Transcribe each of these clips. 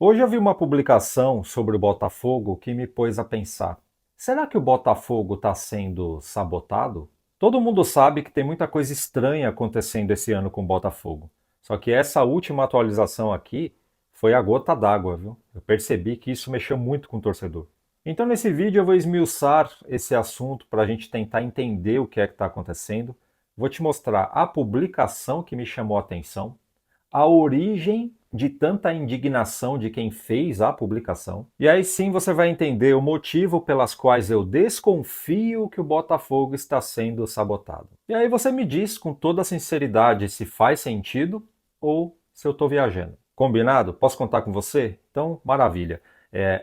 Hoje eu vi uma publicação sobre o Botafogo que me pôs a pensar: será que o Botafogo está sendo sabotado? Todo mundo sabe que tem muita coisa estranha acontecendo esse ano com o Botafogo. Só que essa última atualização aqui foi a gota d'água, viu? Eu percebi que isso mexeu muito com o torcedor. Então, nesse vídeo, eu vou esmiuçar esse assunto para a gente tentar entender o que é que está acontecendo. Vou te mostrar a publicação que me chamou a atenção, a origem de tanta indignação de quem fez a publicação. E aí sim você vai entender o motivo pelas quais eu desconfio que o Botafogo está sendo sabotado. E aí você me diz com toda sinceridade se faz sentido ou se eu estou viajando. Combinado? Posso contar com você? Então, maravilha.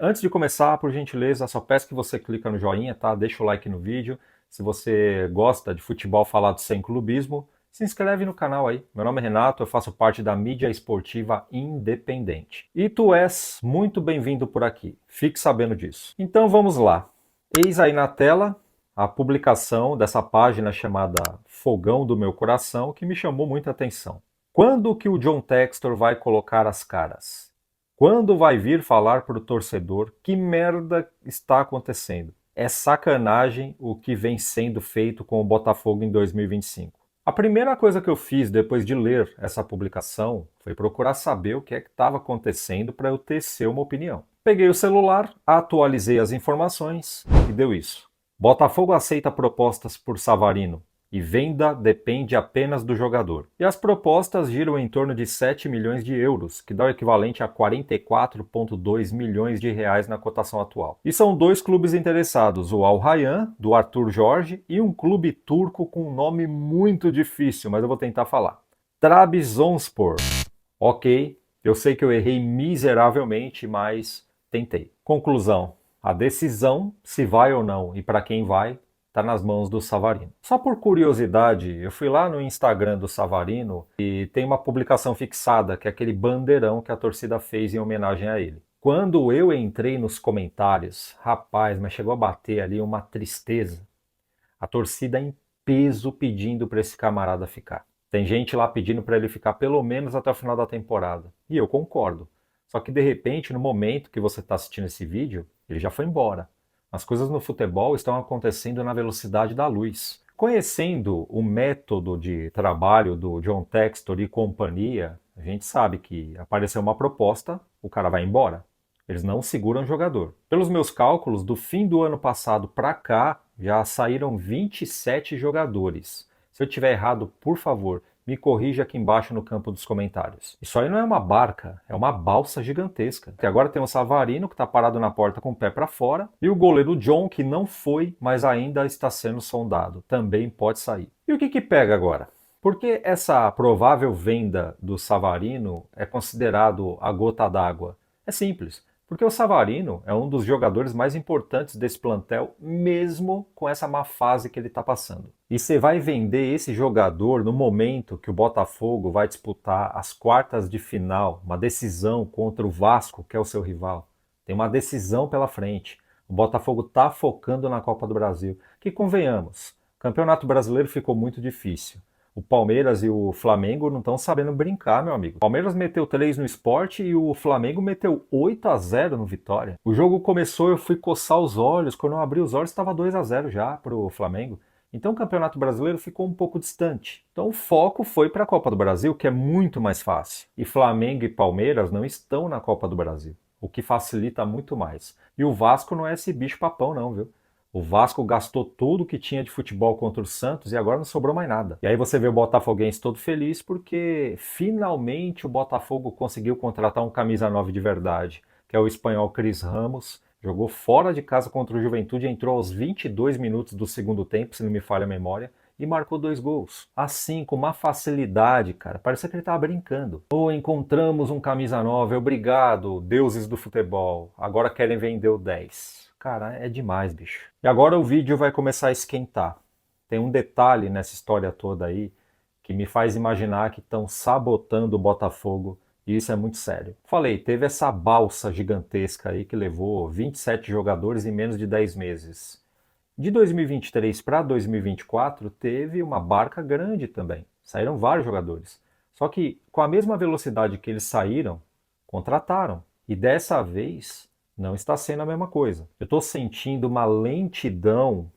Antes de começar, por gentileza, só peço que você clica no joinha, tá? Deixa o like no vídeo. Se você gosta de futebol falado sem clubismo, se inscreve no canal aí. Meu nome é Renato, eu faço parte da mídia esportiva independente. E tu és muito bem-vindo por aqui. Fique sabendo disso. Então vamos lá. Eis aí na tela a publicação dessa página chamada Fogão do Meu Coração, que me chamou muita atenção. Quando que o John Textor vai colocar as caras? Quando vai vir falar para o torcedor que merda está acontecendo? É sacanagem o que vem sendo feito com o Botafogo em 2025. A primeira coisa que eu fiz depois de ler essa publicação foi procurar saber o que é que estava acontecendo para eu tecer uma opinião. Peguei o celular, atualizei as informações e deu isso. Botafogo aceita propostas por Savarino e venda depende apenas do jogador. E as propostas giram em torno de 7 milhões de euros, que dá o equivalente a 44,2 milhões de reais na cotação atual. E são dois clubes interessados, o Al Rayyan, do Arthur Jorge, e um clube turco com um nome muito difícil, mas eu vou tentar falar. Trabzonspor. Ok, eu sei que eu errei miseravelmente, mas tentei. Conclusão. A decisão, se vai ou não e para quem vai, está nas mãos do Savarino. Só por curiosidade, eu fui lá no Instagram do Savarino e tem uma publicação fixada, que é aquele bandeirão que a torcida fez em homenagem a ele. Quando eu entrei nos comentários, rapaz, mas chegou a bater ali uma tristeza. A torcida em peso pedindo para esse camarada ficar. Tem gente lá pedindo para ele ficar pelo menos até o final da temporada. E eu concordo. Só que de repente, no momento que você está assistindo esse vídeo, ele já foi embora. As coisas no futebol estão acontecendo na velocidade da luz. Conhecendo o método de trabalho do John Textor e companhia, a gente sabe que apareceu uma proposta, o cara vai embora. Eles não seguram o jogador. Pelos meus cálculos, do fim do ano passado para cá, já saíram 27 jogadores. Se eu tiver errado, por favor, me corrija aqui embaixo no campo dos comentários. Isso aí não é uma barca, é uma balsa gigantesca. E agora tem o Savarino, que está parado na porta com o pé para fora, e o goleiro John, que não foi, mas ainda está sendo sondado. Também pode sair. E o que pega agora? Por que essa provável venda do Savarino é considerado a gota d'água? É simples. Porque o Savarino é um dos jogadores mais importantes desse plantel, mesmo com essa má fase que ele está passando. E você vai vender esse jogador no momento que o Botafogo vai disputar as quartas de final, uma decisão contra o Vasco, que é o seu rival. Tem uma decisão pela frente. O Botafogo está focando na Copa do Brasil. Que convenhamos, o Campeonato Brasileiro ficou muito difícil. O Palmeiras e o Flamengo não estão sabendo brincar, meu amigo. O Palmeiras meteu 3 no Sport e o Flamengo meteu 8-0 no Vitória. O jogo começou, eu fui coçar os olhos. Quando eu abri os olhos, estava 2-0 já para o Flamengo. Então o Campeonato Brasileiro ficou um pouco distante. Então o foco foi para a Copa do Brasil, que é muito mais fácil. E Flamengo e Palmeiras não estão na Copa do Brasil, o que facilita muito mais. E o Vasco não é esse bicho papão não, viu? O Vasco gastou tudo que tinha de futebol contra o Santos e agora não sobrou mais nada. E aí você vê o botafoguense todo feliz porque finalmente o Botafogo conseguiu contratar um camisa 9 de verdade, que é o espanhol Cris Ramos. Jogou fora de casa contra o Juventude, entrou aos 22 minutos do segundo tempo, se não me falha a memória, e marcou 2 gols. Assim, com uma facilidade, cara. Parecia que ele estava brincando. Oh, encontramos um camisa 9, obrigado, deuses do futebol. Agora querem vender o 10. Cara, é demais, bicho. E agora o vídeo vai começar a esquentar. Tem um detalhe nessa história toda aí que me faz imaginar que estão sabotando o Botafogo e isso é muito sério. Falei, teve essa balsa gigantesca aí que levou 27 jogadores em menos de 10 meses. De 2023 para 2024 teve uma barca grande também. Saíram vários jogadores. Só que com a mesma velocidade que eles saíram, contrataram. E dessa vez não está sendo a mesma coisa. Eu estou sentindo uma lentidão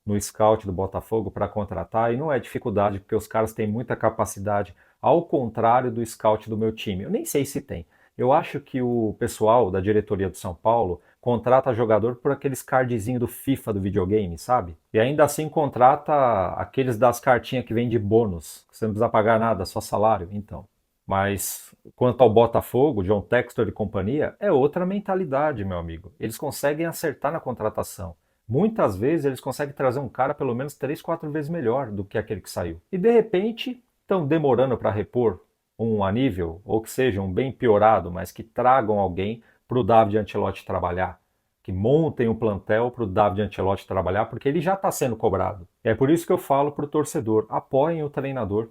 no scout do Botafogo para contratar, e não é dificuldade, porque os caras têm muita capacidade, ao contrário do scout do meu time. Eu nem sei se tem. Eu acho que o pessoal da diretoria do São Paulo contrata jogador por aqueles cardzinhos do FIFA do videogame, sabe? E ainda assim contrata aqueles das cartinhas que vem de bônus, que você não precisa pagar nada, só salário. Então. Mas quanto ao Botafogo, John Textor e companhia, é outra mentalidade, meu amigo. Eles conseguem acertar na contratação. Muitas vezes eles conseguem trazer um cara pelo menos 3, 4 vezes melhor do que aquele que saiu. E de repente estão demorando para repor um Anível, ou que seja um bem piorado, mas que tragam alguém para o David Ancelotti trabalhar. Que montem o plantel para o David Ancelotti trabalhar, porque ele já está sendo cobrado. É por isso que eu falo para o torcedor, apoiem o treinador.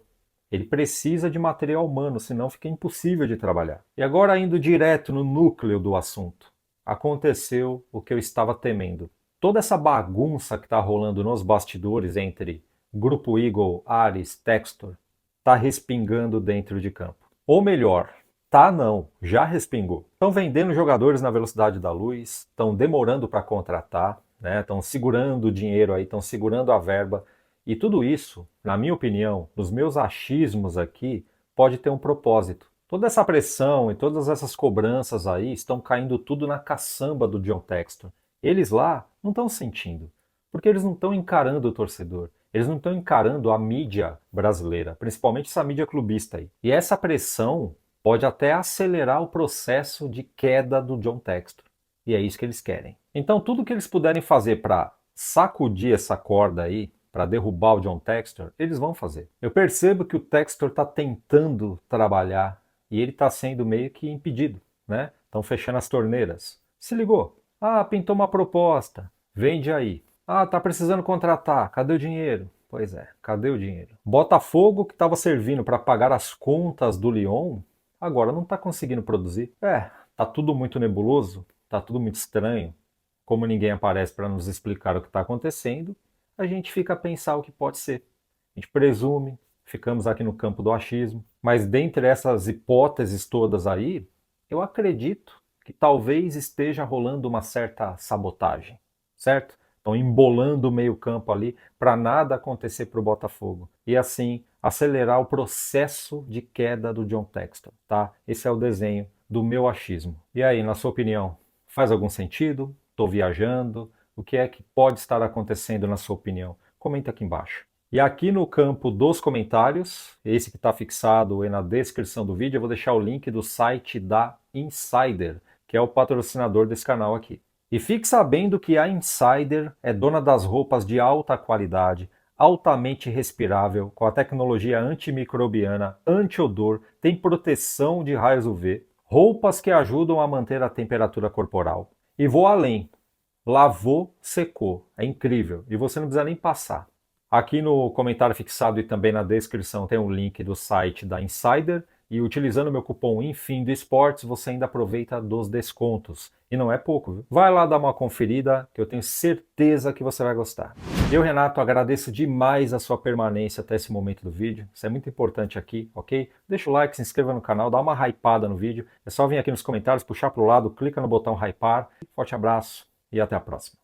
Ele precisa de material humano, senão fica impossível de trabalhar. E agora indo direto no núcleo do assunto. Aconteceu o que eu estava temendo. Toda essa bagunça que está rolando nos bastidores entre Grupo Eagle, Ares, Textor, está respingando dentro de campo. Ou melhor, tá não, já respingou. Estão vendendo jogadores na velocidade da luz, estão demorando para contratar, né? Estão segurando o dinheiro aí, estão segurando a verba. E tudo isso, na minha opinião, nos meus achismos aqui, pode ter um propósito. Toda essa pressão e todas essas cobranças aí estão caindo tudo na caçamba do John Textor. Eles lá não estão sentindo, porque eles não estão encarando o torcedor. Eles não estão encarando a mídia brasileira, principalmente essa mídia clubista aí. E essa pressão pode até acelerar o processo de queda do John Textor. E é isso que eles querem. Então tudo que eles puderem fazer para sacudir essa corda aí, para derrubar o John Textor, eles vão fazer. Eu percebo que o Textor está tentando trabalhar e ele está sendo meio que impedido, né? Estão fechando as torneiras. Se ligou? Ah, pintou uma proposta. Vende aí. Ah, tá precisando contratar. Cadê o dinheiro? Pois é, cadê o dinheiro? Botafogo, que estava servindo para pagar as contas do Lyon, agora não está conseguindo produzir. Tá tudo muito nebuloso, tá tudo muito estranho. Como ninguém aparece para nos explicar o que está acontecendo, a gente fica a pensar o que pode ser. A gente presume, ficamos aqui no campo do achismo, mas dentre essas hipóteses todas aí, eu acredito que talvez esteja rolando uma certa sabotagem, certo? Estão embolando o meio-campo ali para nada acontecer para o Botafogo. E assim, acelerar o processo de queda do John Textor, tá? Esse é o desenho do meu achismo. E aí, na sua opinião, faz algum sentido? Estou viajando? O que é que pode estar acontecendo na sua opinião? Comenta aqui embaixo. E aqui no campo dos comentários, esse que está fixado aí na descrição do vídeo, eu vou deixar o link do site da Insider, que é o patrocinador desse canal aqui. E fique sabendo que a Insider é dona das roupas de alta qualidade, altamente respirável, com a tecnologia antimicrobiana, anti-odor, tem proteção de raios UV, roupas que ajudam a manter a temperatura corporal. E vou além. Lavou, secou. É incrível. E você não precisa nem passar. Aqui no comentário fixado e também na descrição tem um link do site da Insider. E utilizando o meu cupom INFINDOESPORTS, você ainda aproveita dos descontos. E não é pouco, viu? Vai lá dar uma conferida, que eu tenho certeza que você vai gostar. Eu, Renato, agradeço demais a sua permanência até esse momento do vídeo. Isso é muito importante aqui, ok? Deixa o like, se inscreva no canal, dá uma hypada no vídeo. É só vir aqui nos comentários, puxar para o lado, clica no botão hypar. Forte abraço e até a próxima.